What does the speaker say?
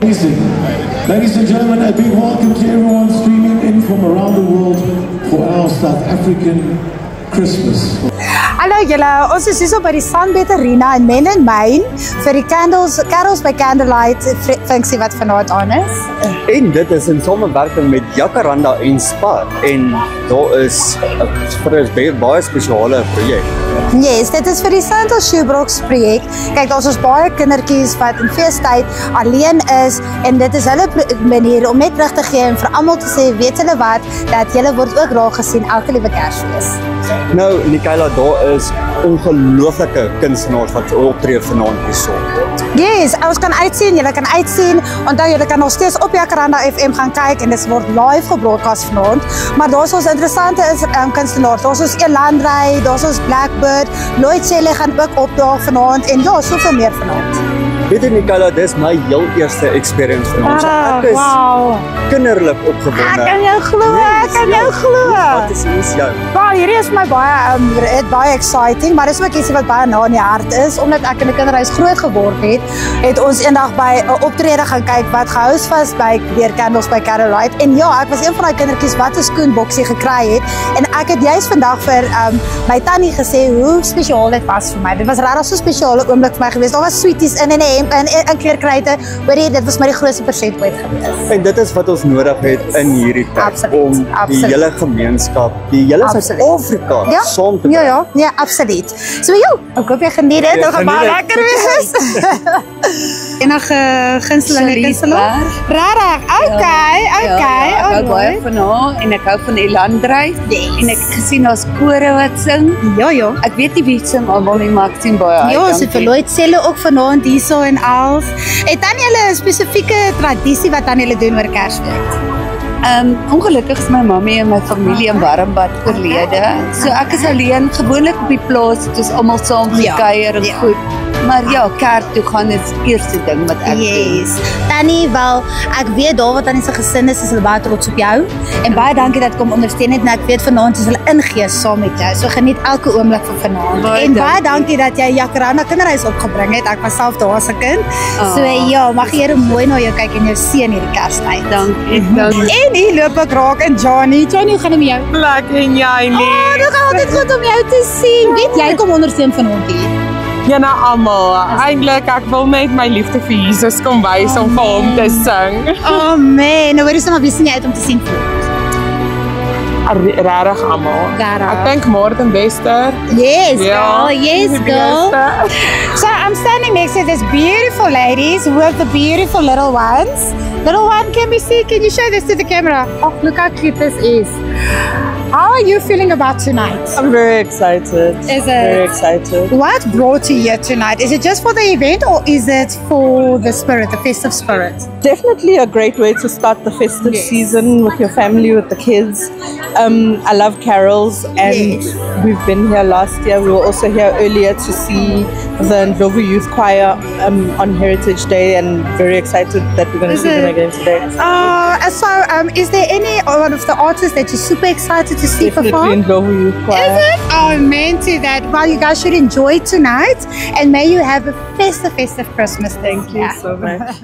Amazing. Ladies and gentlemen, a big welcome to everyone streaming in from around the world for our South African Christmas. Hallo julle, ons is hier by die Sunbed Arena in Men and Main vir die Carols by Candlelight funksie wat vanaand aan is. En dit is in samewerking met Jacaranda en Spar en daar is vir ons baie spesiale projek. Yes, dit is vir die Sandal Shoebox projek. Kyk, daar is baie kindertjies wat in feestyd alleen is en dit is hulle manier om net terug te gee en vir almal te sê, weet julle wat, dat julle word ook raak gesien elke liewe Kersfees. Nou, Nikayla, daar is ongelooflike kunstenaars wat optree vanaand hierso. Yes, ons kan uitsien, julle kan uitsien. Onthou, julle kan nog steeds op Jacaranda FM gaan kyk en dit word live gebroadcast vanaand. Maar daar's ons interessante kunstenaars. Daar's ons Elandrey, daar's ons Blackbird, Lloyd Shelley gaan ook opdaag vanaand en ja, soveel meer vanaand. Weet jy, Nikayla, dis my heel eerste experience vanaand. Ek is kinderlik opgewonde. Ek kan jou glo, ek kan jou glo. Wat is jou? Hierdie is my baie exciting, maar dis ook iets wat baie na in die hart is. Omdat ek in 'n kinderhuis groot geword het ons eendag by 'n optrede gaan kyk wat gehuis was by deur Candles by Candlelight. En ja, ek was een van daai kindertjies wat 'n skoenboksie gekry het. En ek het juist vandag vir my tannie gesê hoe spesiaal dit was vir my. Dit was regtig so 'n spesiale oomblik vir my geweest. Daar was sweeties in 'n hemp en kleerkruite. Hoorie, dit was my die grootste persent ooit gewees. En dit is wat ons nodig het in hierdie tyd om die hele gemeenskap, die hele Suid-Afrika saam te bring. Ja, absoluut. So joh, ek hoop jy geniet dit. Dit gaan baie lekker wees. Enige gunstelinge kunstenaar? Regtig? Okay. Ek hou baie van haar en ek hou van Elandrey. En ek het gesien daar's kore wat sing. Ja. Ek weet nie wie sing almal nie, maar ek sien baie uit. Ja, sy verloot selle ook vanaand hierso en als. Het dan julle 'n spesifieke tradisie wat dan julle doen oor Kersfees? Ongelukkig is my mammie en my familie in Warmbad oorlede. So ek is alleen, gewoonlik op die plaas, dit is almal saam kuier en goed. Maar ja, kerk toe gaan is die eerste ding wat ek doen. Tannie, wel, ek weet daar wat Tannie se gesin is hulle baie trots op jou. En baie dankie dat kom ondersteun het en ek weet vanaand is hulle ingee saam met jou. So geniet elke oomblik van vanaand. En baie dankie dat jy Jacaranda kinderhuis opgebring het. Ek was self daar as 'n kind. So ja, mag die Here mooi na jou kyk en jou seën hierdie Kerstyd. Dankie. En hier loop ek raak in Johnny. Johnny, hoe gaan dit met jou? Lekker en jy nie. Dit gaan altyd goed om jou te sien. Weet jy kom ondersteun vanaand hier? Ja, na almal. Eintlik ek wil net my liefde vir Jesus kom wys om vir hom te sing. Oh man, nou is maar wie sien jy uit om te sien vir? Regtig almal. Ek dink Martin Bester. Yes, girl. Yes, girl. So I'm standing next to these beautiful ladies with the beautiful little ones. Little one, can you show this to the camera? Oh, look how cute this is. How are you feeling about tonight? I'm very excited. Is it? Very excited. What brought you here tonight? Is it just for the event or is it for the spirit, the festive spirit? Definitely a great way to start the festive season with your family, with the kids. I love carols and we've been here last year. We were also here earlier to see the Ndlovu Youth Choir on Heritage Day and very excited that we're going to see them again today. Is there any one of the artists that you're super excited to see perform? Definitely Ndlovu Youth Choir. Is it? Oh, man, to that. Well, you guys should enjoy tonight and may you have a festive Christmas. Thank you so much.